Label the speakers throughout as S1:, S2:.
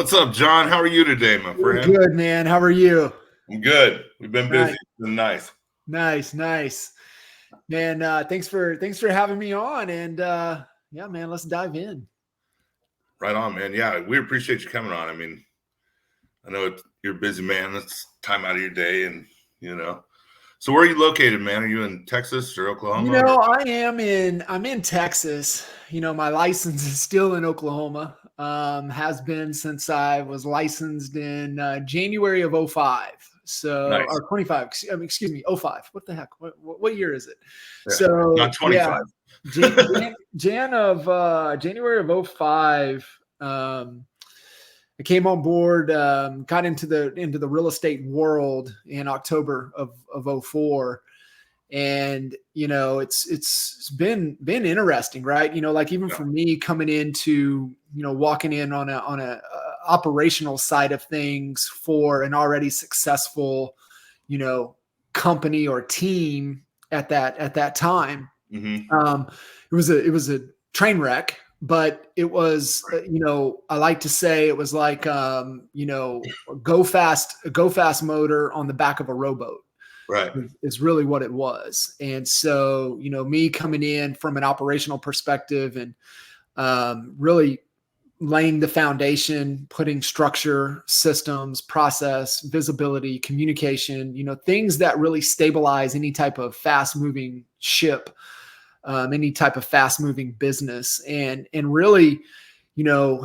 S1: What's up, John? How are you today, my friend?
S2: Good, man. How are you?
S1: I'm good. We've been busy.
S2: Nice.
S1: It's been nice.
S2: Nice. Man, thanks for having me on. And yeah, man, let's dive in.
S1: Right on, man. Yeah, we appreciate you coming on. I mean, I know you're a busy man. It's time out of your day, and So where are you located, man? Are you in Texas or Oklahoma?
S2: I'm in Texas. My license is still in Oklahoma. Has been since I was licensed in January of 05. So,
S1: Nice.
S2: or 25, excuse me, 05. What the heck? What year is it?
S1: Yeah,
S2: So
S1: not 25.
S2: Yeah, January of 05. I came on board, got into the real estate world in October of 04. And, it's been interesting, right? Like even for me coming into, walking in on a operational side of things for an already successful, company or team at that time.
S1: Mm-hmm.
S2: It was a train wreck, but it was, I like to say it was like, a go fast motor on the back of a rowboat.
S1: Right.
S2: Is really what it was. And so, me coming in from an operational perspective and really laying the foundation, putting structure, systems, process, visibility, communication, things that really stabilize any type of fast moving ship, any type of fast moving business, and really,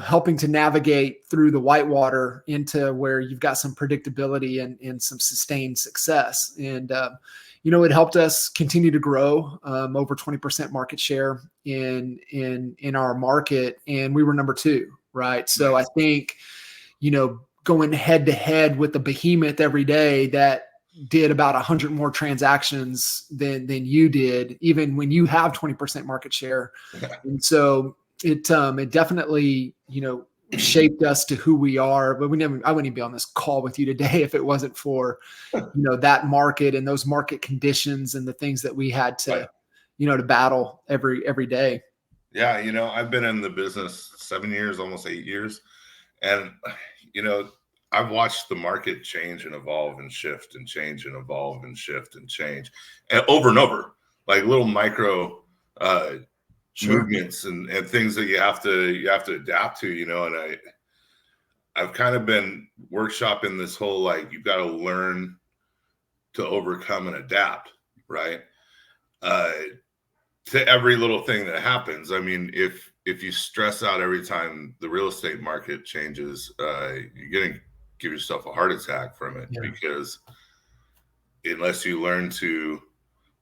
S2: helping to navigate through the whitewater into where you've got some predictability and some sustained success. And, it helped us continue to grow, over 20% market share in our market. And we were number 2, right? So I think, going head to head with the behemoth every day that did about 100 more transactions than you did, even when you have 20% market share. And so it definitely, shaped us to who we are. But I wouldn't even be on this call with you today if it wasn't for, that market and those market conditions and the things that we had to, to battle every day.
S1: Yeah. I've been in the business 7 years, almost 8 years. And, I've watched the market change and evolve and shift and change and evolve and shift and change and over, like little micro, movements and things that you have to adapt to, and I've kind of been workshopping this whole, like, you've got to learn to overcome and adapt, right? To every little thing that happens. I mean, if you stress out every time the real estate market changes, you're going to give yourself a heart attack from it, because unless you learn to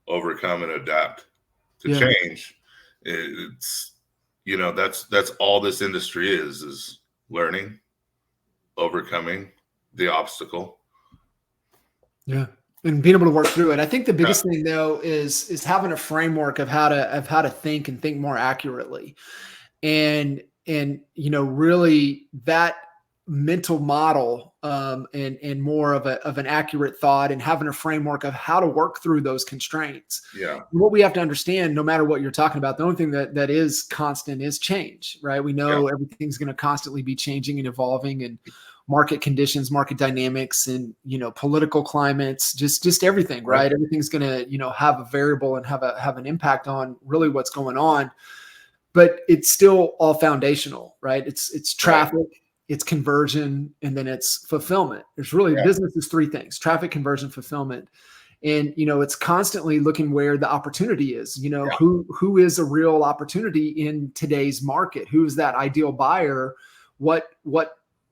S1: overcome and adapt to change, it's, that's all this industry is learning, overcoming the obstacle.
S2: Yeah. And being able to work through it. I think the biggest thing though is having a framework of how to think and think more accurately. And really that mental model, and more of an accurate thought, and having a framework of how to work through those constraints.
S1: Yeah.
S2: What we have to understand, no matter what you're talking about, the only thing that is constant is change, right? We know everything's going to constantly be changing and evolving, and market conditions, market dynamics, and, political climates, just everything, right? Everything's going to, have a variable and have an impact on really what's going on, but it's still all foundational, right? It's traffic, it's conversion, and then it's fulfillment. There's really business is 3 things: traffic, conversion, fulfillment. And, it's constantly looking where the opportunity is, who is a real opportunity in today's market? Who is that ideal buyer?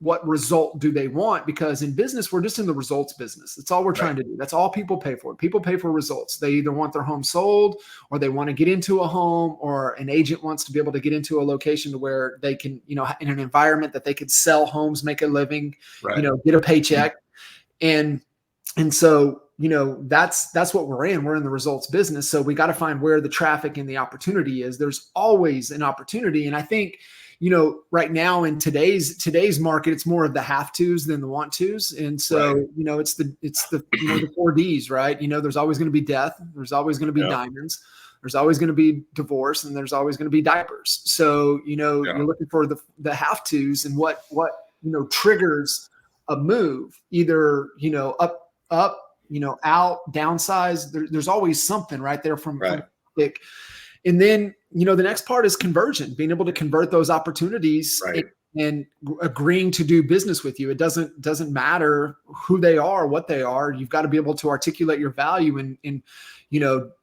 S2: What result do they want? Because in business, we're just in the results business. That's all we're trying to do. That's all people pay for. People pay for results. They either want their home sold, or they want to get into a home, or an agent wants to be able to get into a location to where they can, in an environment that they could sell homes, make a living, get a paycheck. And so, that's what we're in. We're in the results business. So we got to find where the traffic and the opportunity is. There's always an opportunity. And I think, right now in today's market, it's more of the have tos than the want tos. And so, it's the 4 Ds, right? There's always going to be death. There's always going to be diamonds. There's always going to be divorce, and there's always going to be diapers. So, you're looking for the have tos, and what triggers a move, either, up, out, downsize. There's always something right there from
S1: Right.
S2: pick. And then, the next part is conversion, being able to convert those opportunities
S1: Right.
S2: and agreeing to do business with you. It doesn't matter who they are, what they are. You've got to be able to articulate your value and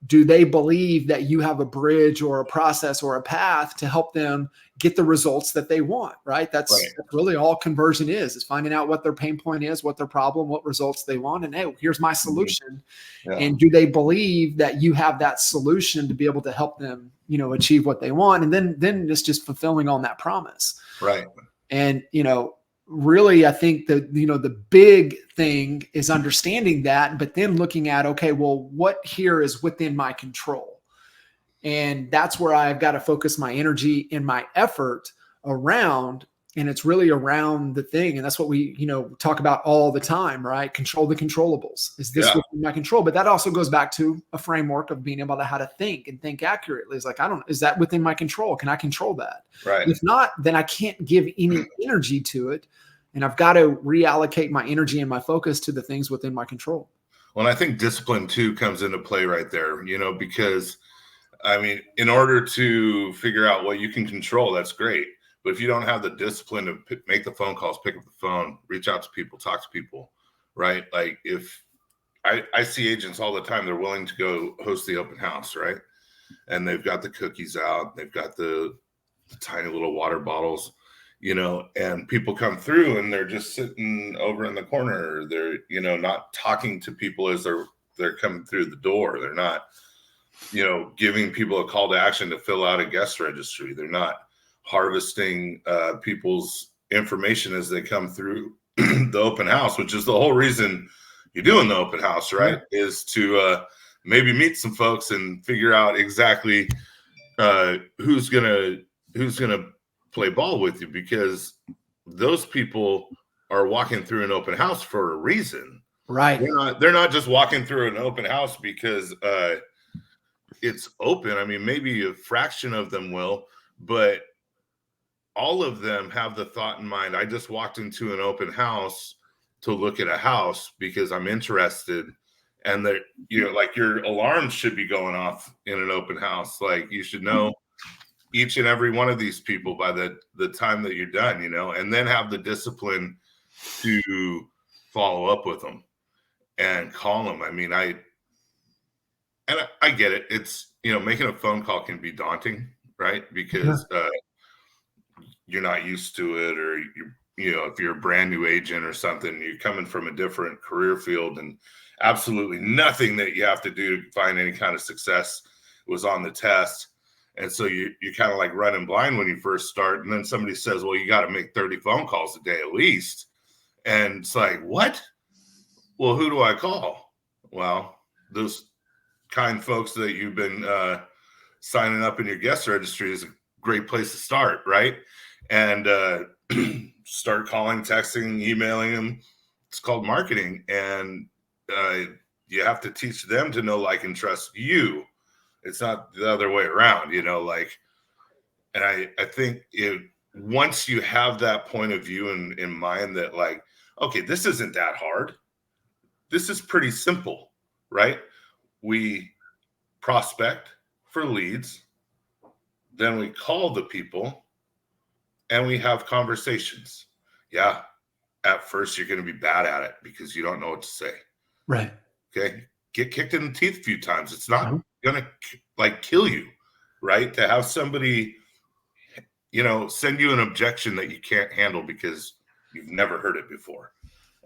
S2: do they believe that you have a bridge or a process or a path to help them get the results that they want, right? That's really all conversion is finding out what their pain point is, what their problem, what results they want. And hey, here's my solution.
S1: Yeah.
S2: And do they believe that you have that solution to be able to help them, achieve what they want? And then it's just fulfilling on that promise.
S1: Right.
S2: And, really, I think the big thing is understanding that, but then looking at, okay, well, what here is within my control? And that's where I've got to focus my energy and my effort around. And it's really around the thing. And that's what we, talk about all the time, right? Control the controllables. Is this within my control? But that also goes back to a framework of being able to how to think and think accurately. It's like, is that within my control? Can I control that?
S1: Right.
S2: If not, then I can't give any energy to it. And I've got to reallocate my energy and my focus to the things within my control.
S1: Well, and I think discipline too comes into play right there, because I mean, in order to figure out what you can control, that's great. But if you don't have the discipline to make the phone calls, pick up the phone, reach out to people, talk to people, right? Like if I see agents all the time, they're willing to go host the open house, right? And they've got the cookies out, they've got the tiny little water bottles, and people come through and they're just sitting over in the corner. They're, not talking to people as they're coming through the door. They're not, giving people a call to action to fill out a guest registry. They're not harvesting people's information as they come through the open house, which is the whole reason you're doing the open house, right? Yeah. Is to maybe meet some folks and figure out exactly who's gonna play ball with you, because those people are walking through an open house for a reason,
S2: right?
S1: They're not just walking through an open house because it's open. I mean, maybe a fraction of them will, but all of them have the thought in mind, I just walked into an open house to look at a house because I'm interested. And that, like your alarms should be going off in an open house. Like you should know each and every one of these people by the time that you're done, and then have the discipline to follow up with them and call them. I mean, I get it. It's, making a phone call can be daunting, right? Because you're not used to it, or if you're a brand new agent or something, you're coming from a different career field and absolutely nothing that you have to do to find any kind of success was on the test. And so you're kind of like running blind when you first start. And then somebody says, well, you got to make 30 phone calls a day at least. And it's like, what? Well, who do I call? Well, those kind folks that you've been signing up in your guest registry is a great place to start, right? And start calling, texting, emailing them. It's called marketing. And you have to teach them to know, like, and trust you. It's not the other way around, and I think once you have that point of view in mind that, like, okay, this isn't that hard. This is pretty simple, right? We prospect for leads, then we call the people, and we have conversations. Yeah, at first you're going to be bad at it because you don't know what to say.
S2: Right.
S1: Okay. Get kicked in the teeth a few times. It's not going to kill you, right? To have somebody, send you an objection that you can't handle because you've never heard it before.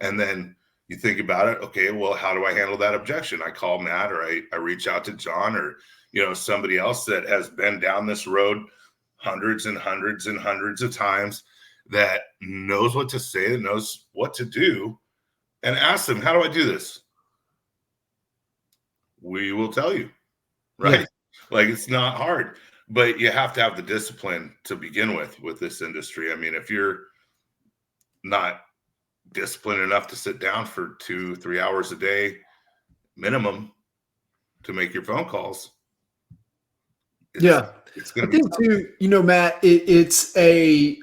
S1: And then you think about it. Okay, well, how do I handle that objection? I call Matt, or I reach out to John, or, somebody else that has been down this road hundreds and hundreds and hundreds of times, that knows what to say, that knows what to do, and ask them, how do I do this? We will tell you, right? Yeah. Like, it's not hard, but you have to have the discipline to begin with this industry. I mean, if you're not disciplined enough to sit down for 2-3 hours a day minimum to make your phone calls, it's going to be tough.
S2: Too, Matt, it's a,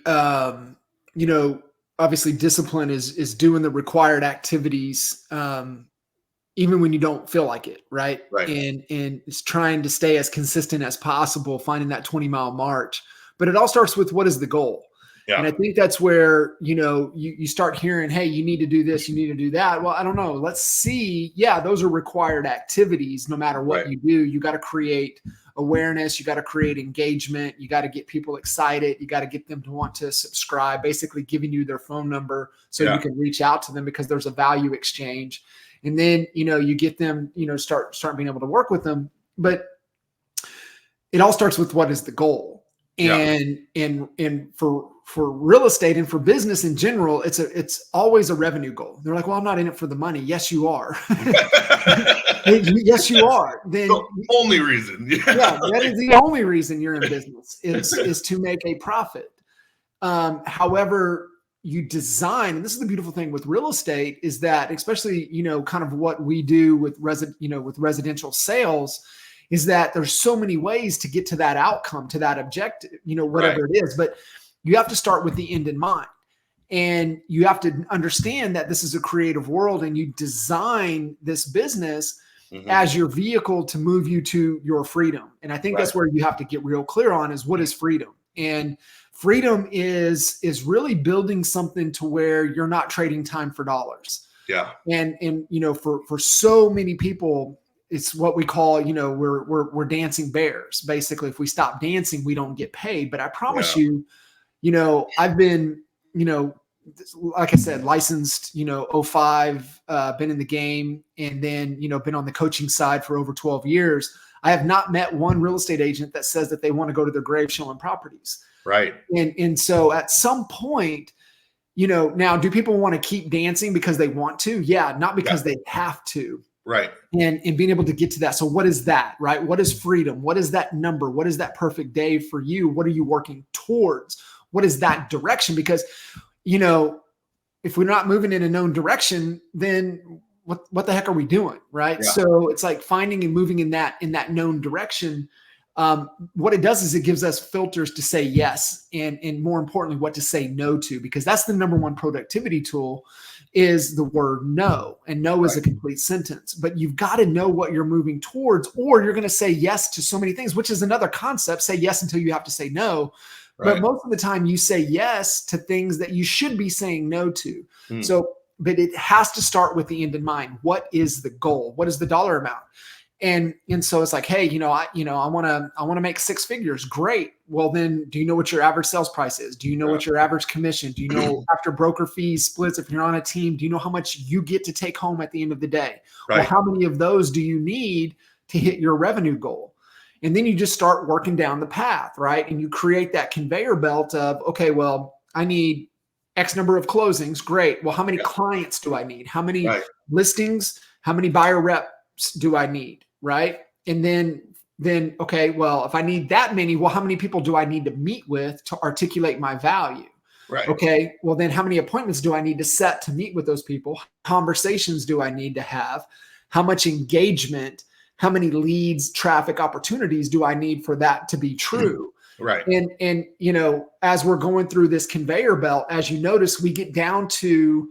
S2: obviously discipline is doing the required activities, even when you don't feel like it, right?
S1: Right.
S2: And it's trying to stay as consistent as possible, finding that 20-mile march. But it all starts with, what is the goal? And I
S1: Yeah.
S2: think that's where, you start hearing, hey, you need to do this, you need to do that. Well, I don't know. Let's see. Yeah, those are required activities. No matter what
S1: Right.
S2: you do, you got to create awareness. You got to create engagement. You got to get people excited. You got to get them to want to subscribe, basically giving you their phone number so
S1: Yeah.
S2: you can reach out to them, because there's a value exchange. And then, you get them, start being able to work with them. But it all starts with, what is the goal?
S1: Yeah.
S2: And for real estate and for business in general, it's always a revenue goal. They're like, well, I'm not in it for the money. Yes, you are. Yes, you are. Then
S1: the only reason.
S2: Yeah, that is the only reason you're in business, is to make a profit. However, you design, and this is the beautiful thing with real estate, is that, especially, kind of what we do with residential sales, is that there's so many ways to get to that outcome, to that objective, whatever
S1: Right.
S2: it is. But you have to start with the end in mind. And you have to understand that this is a creative world, and you design this business as your vehicle to move you to your freedom. And I think that's where you have to get real clear on, is what is freedom? And freedom is really building something to where you're not trading time for dollars.
S1: Yeah.
S2: And for so many people, it's what we call, we're dancing bears. Basically, if we stop dancing, we don't get paid. But I promise you, I've been, like I said, licensed, 05, been in the game, and then, been on the coaching side for over 12 years. I have not met one real estate agent that says that they want to go to their grave showing properties.
S1: Right.
S2: And so at some point, now, do people want to keep dancing because they want to? Yeah, not because they have to.
S1: Right.
S2: And being able to get to that. So what is that, right? What is freedom? What is that number? What is that perfect day for you? What are you working towards? What is that direction? Because, if we're not moving in a known direction, then what the heck are we doing? Right.
S1: Yeah.
S2: So it's like finding and moving in that known direction. What it does is it gives us filters to say yes, and more importantly, what to say no to, because that's the number one productivity tool, is the word no. And no is a complete sentence, but you've got to know what you're moving towards, or you're going to say yes to so many things, which is another concept. Say yes until you have to say no.
S1: Right.
S2: But most of the time you say yes to things that you should be saying no to. So, but it has to start with the end in mind. What is the goal? What is the dollar amount? And so it's like, hey, I want to make six figures. Great. Well, then, do you know what your average sales price is? Do you know what your average commission? Do you know, after broker fees, splits, if you're on a team, do you know how much you get to take home at the end of the day?
S1: Right.
S2: Well, how many of those do you need to hit your revenue goal? And then you just start working down the path, right? And you create that conveyor belt of, okay, well, I need X number of closings. Great. Well, how many clients do I need? How many listings? How many buyer reps do I need? Right. And then, okay, well, if I need that many, well, how many people do I need to meet with to articulate my value?
S1: Right.
S2: Okay. Well, then how many appointments do I need to set to meet with those people? Conversations do I need to have? How much engagement? How many leads, traffic opportunities do I need for that to be true?
S1: Right.
S2: And as we're going through this conveyor belt, as you notice, we get down to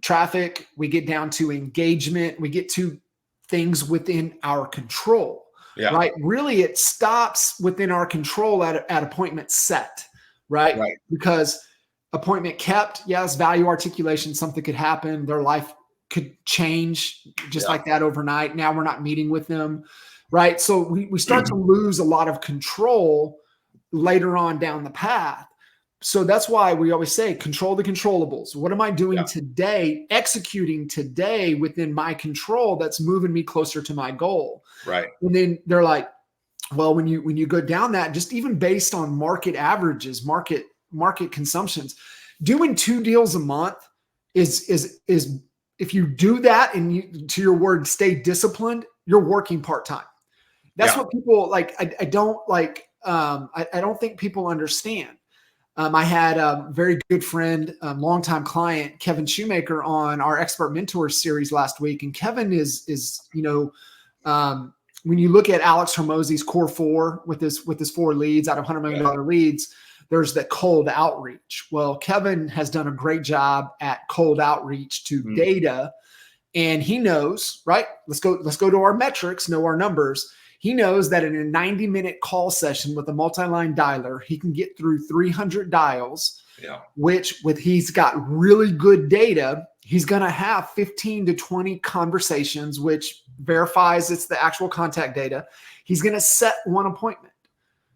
S2: traffic, we get down to engagement, we get to things within our control, right? Really, it stops within our control at appointment set, right? Because appointment kept, yes, value articulation, something could happen. Their life could change just like that overnight. Now we're not meeting with them, right? So we start to lose a lot of control later on down the path. So that's why we always say, control the controllables. What am I doing today, executing today within my control that's moving me closer to my goal?
S1: Right.
S2: And then they're like, well, when you go down that, just even based on market averages, market consumptions, doing 2 deals a month is if you do that and you, to your word, stay disciplined, you're working part-time. That's what people like. I don't like, I don't think people understand. I had a very good friend, longtime client, Kevin Shoemaker, on our Expert Mentors series last week. And Kevin is when you look at Alex Hormozi's core 4 with his 4 leads out of $100 million leads, there's the cold outreach. Well, Kevin has done a great job at cold outreach to data, and he knows, right? Let's go to our metrics, know our numbers. He knows that in a 90-minute call session with a multi-line dialer, he can get through 300 dials, which he's got really good data. He's going to have 15 to 20 conversations, which verifies it's the actual contact data. He's going to set one appointment.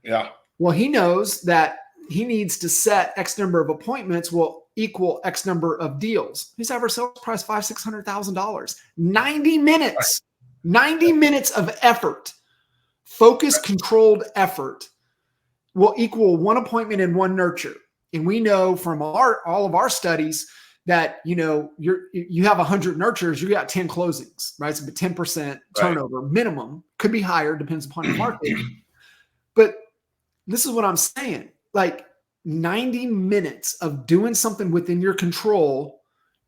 S1: Yeah.
S2: Well, he knows that he needs to set X number of appointments will equal X number of deals. His average sales price, $500,000-$600,000. 90 minutes, 90 minutes of effort, focused, controlled effort will equal one appointment and one nurture. And we know from all of our studies that, you have 100 nurtures, you got 10 closings, right? So 10% turnover minimum, could be higher, depends upon your market. But this is what I'm saying. Like 90 minutes of doing something within your control,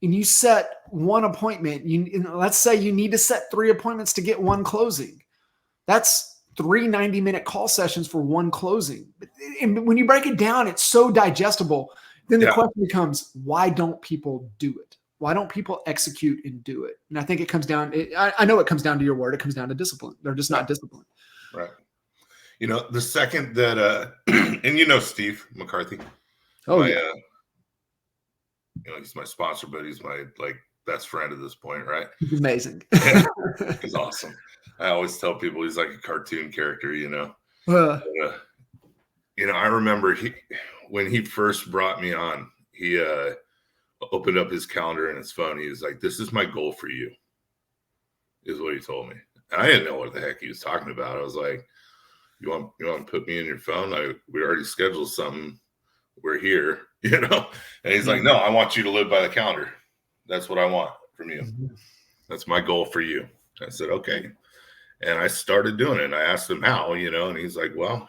S2: and you set one appointment. Let's say you need to set 3 appointments to get one closing. That's 3 90-minute call sessions for one closing. And when you break it down, it's so digestible. Then the question becomes, why don't people do it? Why don't people execute and do it? And I think it comes down, I know it comes down to your word. It comes down to discipline. They're just not disciplined.
S1: Right. The second that, and Steve McCarthy. He's my sponsor, but he's my best friend at this point, right?
S2: He's amazing.
S1: He's awesome. I always tell people he's like a cartoon character, I remember when he first brought me on, he opened up his calendar and his phone. He was like, "This is my goal for you," is what he told me. And I didn't know what the heck he was talking about. I was like, You want to put me in your phone? We already scheduled something. We're here, And he's like, "No, I want you to live by the calendar. That's what I want from you. That's my goal for you." I said, "Okay." And I started doing it. And I asked him how, and he's like, "Well,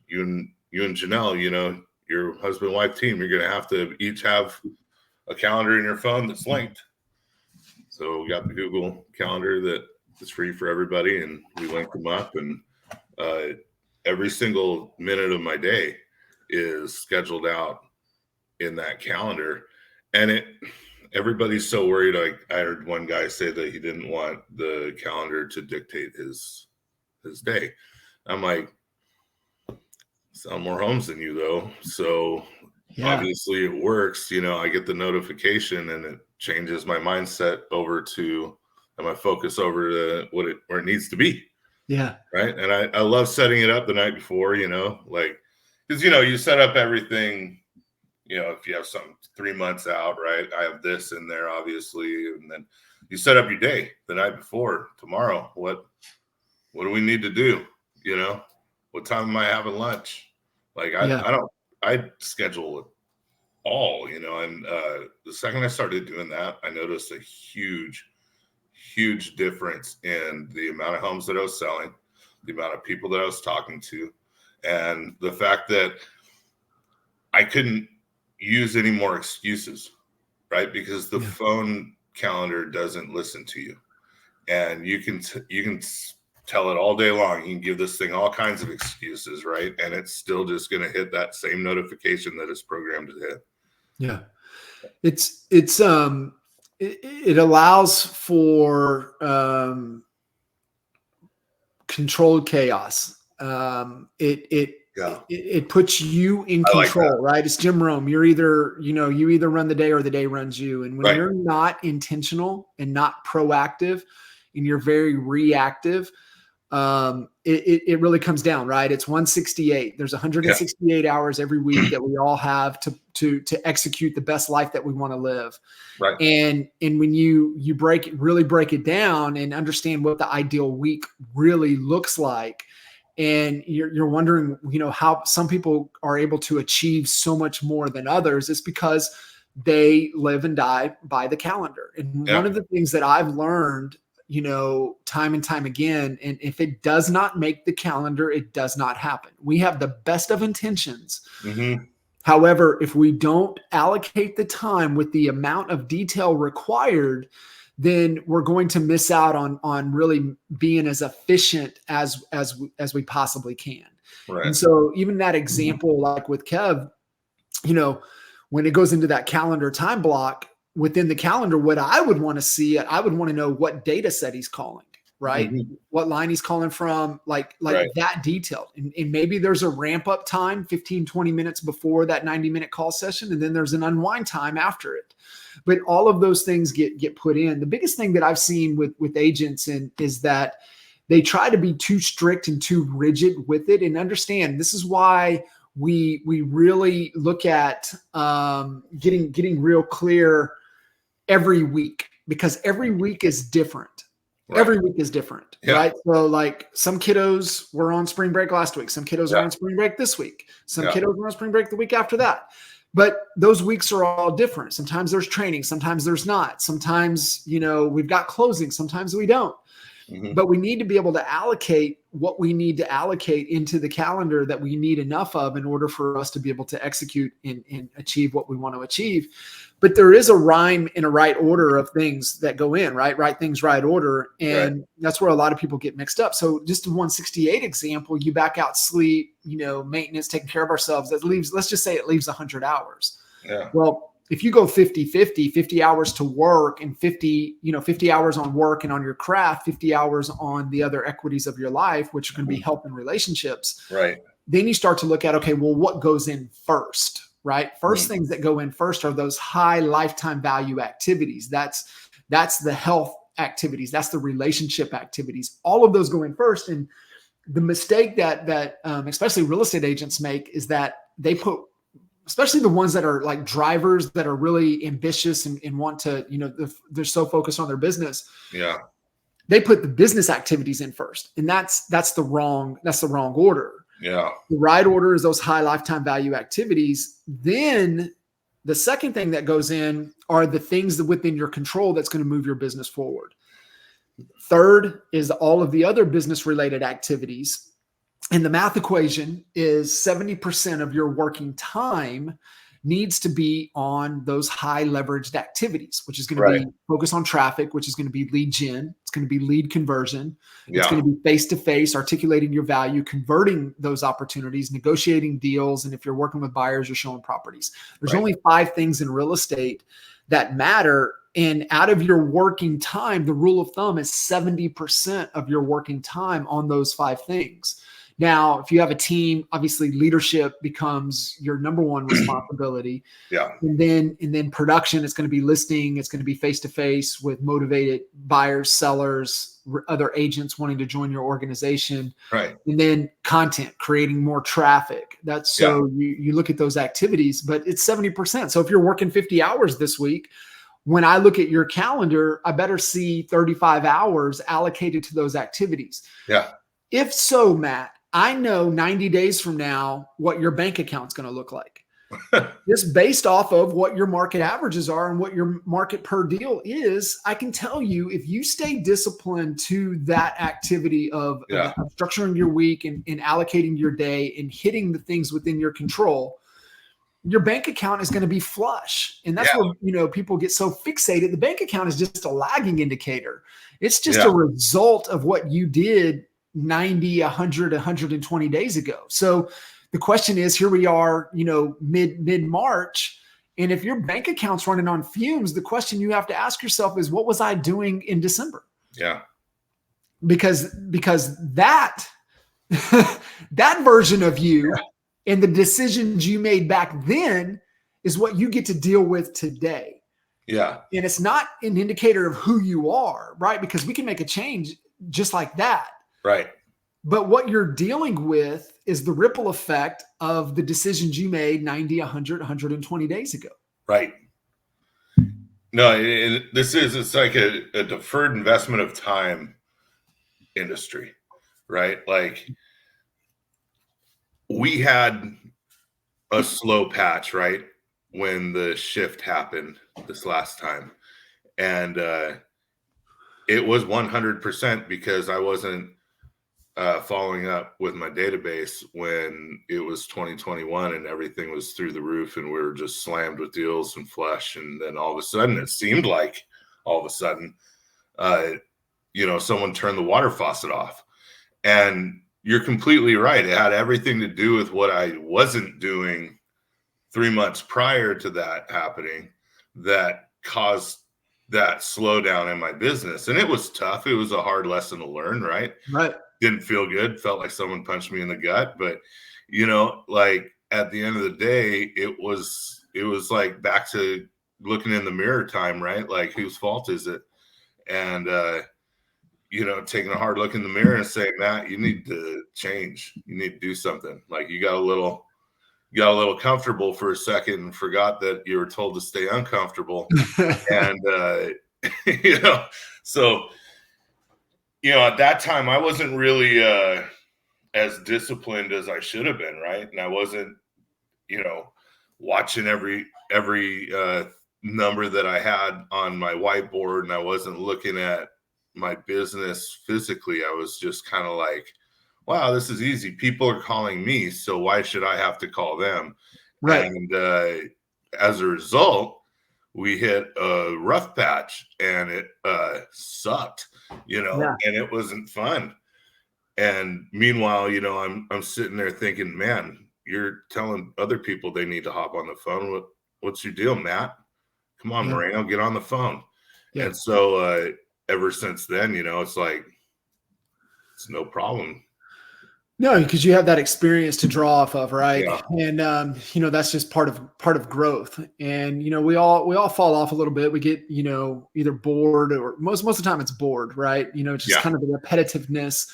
S1: you and Janelle, your husband and wife team, you're going to have to each have a calendar in your phone that's linked." So we got the Google Calendar that is free for everybody, and we linked them up, and every single minute of my day is scheduled out in that calendar. And everybody's so worried. I heard one guy say that he didn't want the calendar to dictate his day. I'm like, "Sell more homes than you, though." So obviously it works. I get the notification and it changes my mindset over to, and my focus over to where it needs to be.
S2: Yeah.
S1: Right. And I love setting it up the night before, because, you set up everything, if you have something 3 months out, right? I have this in there, obviously. And then you set up your day the night before. Tomorrow, what do we need to do? What time am I having lunch? I schedule it all, and the second I started doing that, I noticed a huge difference in the amount of homes that I was selling, the amount of people that I was talking to, and the fact that I couldn't use any more excuses, right? Because the phone calendar doesn't listen to you, and you can tell it all day long. You can give this thing all kinds of excuses, right? And it's still just going to hit that same notification that it's programmed to hit.
S2: Yeah. It allows for controlled chaos. It puts you in control, right? It's Jim Rome. You're either, you either run the day or the day runs you. And when you're not intentional and not proactive and you're very reactive, it really comes down, right? It's 168. There's 168 hours every week that we all have to execute the best life that we want to live.
S1: Right.
S2: And when you really break it down and understand what the ideal week really looks like, and you're wondering, how some people are able to achieve so much more than others, it's because they live and die by the calendar. And one of the things that I've learned, time and time again, and if it does not make the calendar, it does not happen. We have the best of intentions.
S1: Mm-hmm.
S2: However, if we don't allocate the time with the amount of detail required, then we're going to miss out on really being as efficient as we possibly can.
S1: Right.
S2: And so even that example, like with Kev, you know, when it goes into that calendar time block within the calendar, what I would want to see, I would want to know what data set he's calling, right?
S1: Mm-hmm.
S2: What line he's calling from, like
S1: Right.
S2: that detailed. And maybe there's a ramp up time, 15, 20 minutes before that 90-minute call session. And then there's an unwind time after it. But all of those things get put in. The biggest thing that I've seen with agents is that they try to be too strict and too rigid with it. And understand, this is why we really look at getting real clear every week, because every week is different. Right. Every week is different, right? So like some kiddos were on spring break last week. Some kiddos are on spring break this week. Some kiddos were on spring break the week after that. But those weeks are all different. Sometimes there's training. Sometimes there's not. Sometimes, we've got closing. Sometimes we don't. Mm-hmm. But we need to be able to allocate what we need to allocate into the calendar that we need enough of in order for us to be able to execute and achieve what we want to achieve. But there is a rhyme and a right order of things that go in, right? Right things, right order. And that's where a lot of people get mixed up. So just a 168 example, you back out sleep, maintenance, taking care of ourselves, that leaves, let's just say it leaves 100 hours. Yeah. Well, if you go 50 hours to work and 50 hours on work and on your craft, 50 hours on the other equities of your life, which are going to be health and relationships. Right. Then you start to look at, okay, well, what goes in first, right? First things that go in first are those high lifetime value activities. That's the health activities. That's the relationship activities. All of those go in first. And the mistake that especially real estate agents make is that they put, especially the ones that are like drivers that are really ambitious and want to, they're so focused on their business. Yeah. They put the business activities in first. And that's the wrong order. Yeah. The right order is those high lifetime value activities. Then the second thing that goes in are the things that within your control that's going to move your business forward. Third is all of the other business related activities. And the math equation is 70% of your working time needs to be on those high leveraged activities, which is going to be focus on traffic, which is going to be lead gen. It's going to be lead conversion. It's going to be face-to-face, articulating your value, converting those opportunities, negotiating deals. And if you're working with buyers, you're showing properties. There's only 5 things in real estate that matter. And out of your working time, the rule of thumb is 70% of your working time on those 5 things. Now, if you have a team, obviously leadership becomes your number one responsibility. Yeah. And then production, it's going to be listing. It's going to be face-to-face with motivated buyers, sellers, other agents wanting to join your organization. Right. And then content, creating more traffic. That's so you look at those activities, but it's 70%. So if you're working 50 hours this week, when I look at your calendar, I better see 35 hours allocated to those activities. Yeah. If so, Matt, I know 90 days from now what your bank account's going to look like. Just based off of what your market averages are and what your market per deal is, I can tell you if you stay disciplined to that activity of structuring your week and allocating your day and hitting the things within your control, your bank account is going to be flush. And that's where, people get so fixated. The bank account is just a lagging indicator. It's just a result of what you did 90, 100, 120 days ago. So the question is, here we are, mid-March. And if your bank account's running on fumes, the question you have to ask yourself is, what was I doing in December? Yeah. Because that, that version of you and the decisions you made back then is what you get to deal with today. Yeah. And it's not an indicator of who you are, right? Because we can make a change just like that. Right. But what you're dealing with is the ripple effect of the decisions you made 90, 100, 120 days ago. Right. No, it's like a deferred investment of time industry, right? Like we had a slow patch, right? When the shift happened this last time. And it was 100% because I wasn't following up with my database when it was 2021 and everything was through the roof and we were just slammed with deals and flush. And then all of a sudden, it seemed like all of a sudden, someone turned the water faucet off. And you're completely right. It had everything to do with what I wasn't doing
S1: 3 months prior to that happening that caused that slowdown in my business. And it was tough. It was a hard lesson to learn, right?
S2: Right.
S1: Didn't feel good. Felt like someone punched me in the gut. But, like at the end of the day, it was like back to looking in the mirror time, right? Like, whose fault is it? And, taking a hard look in the mirror and saying, Matt, you need to change. You need to do something. Like, you got a little comfortable for a second and forgot that you were told to stay uncomfortable. And, so, at that time I wasn't really as disciplined as I should have been. Right. And I wasn't, watching every number that I had on my whiteboard, and I wasn't looking at my business physically. I was just kind of like, wow, this is easy. People are calling me, so why should I have to call them?
S2: Right.
S1: And as a result, we hit a rough patch, and it sucked,
S2: Yeah.
S1: and it wasn't fun. And meanwhile, I'm sitting there thinking, man, you're telling other people they need to hop on the phone. What's your deal, Matt? Come on,
S2: Yeah.
S1: Moreno, get on the phone.
S2: Yeah.
S1: And so ever since then, it's like, it's no problem.
S2: No, because you have that experience to draw off of, right?
S1: Yeah.
S2: And that's just part of growth. And we all fall off a little bit. We get either bored, or most of the time it's bored, right? Just kind of the repetitiveness,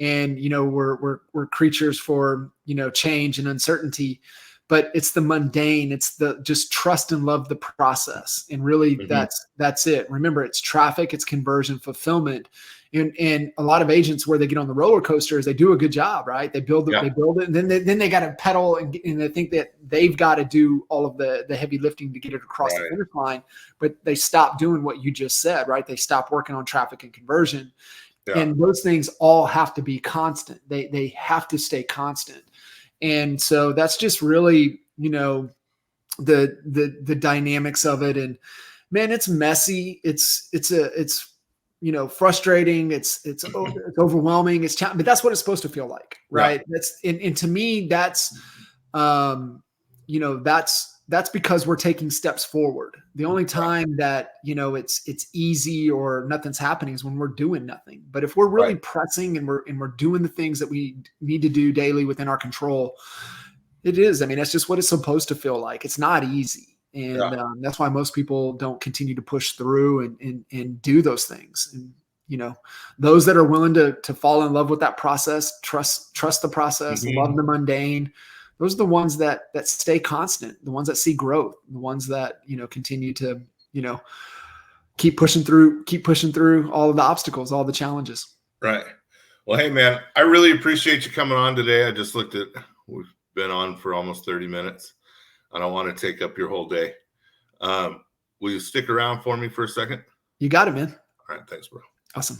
S2: and we're creatures for change and uncertainty. But it's the mundane. It's the just trust and love the process, and really that's it. Remember, it's traffic, it's conversion, fulfillment. And a lot of agents, where they get on the roller coasters, they do a good job, right? They build it, and then they got to pedal, and they think that they've got to do all of the heavy lifting to get it across the finish line. But they stop doing what you just said, right? They stop working on traffic and conversion. Yeah. And those things all have to be constant. They have to stay constant. And so that's just really, the dynamics of it. And man, it's messy. It's frustrating. It's overwhelming. But that's what it's supposed to feel like, right? Yeah. And to me, that's because we're taking steps forward. The only time that it's easy or nothing's happening is when we're doing nothing. But if we're really pressing and we're doing the things that we need to do daily within our control, it is. I mean, that's just what it's supposed to feel like. It's not easy. And that's why most people don't continue to push through and do those things. And, those that are willing to fall in love with that process, trust the process, love the mundane, those are the ones that stay constant, the ones that see growth, the ones that, continue to, keep pushing through all of the obstacles, all the challenges.
S1: Right. Well, hey, man, I really appreciate you coming on today. I just looked at, we've been on for almost 30 minutes. I don't want to take up your whole day. Will you stick around for me for a second?
S2: You got it, man.
S1: All right. Thanks, bro.
S2: Awesome.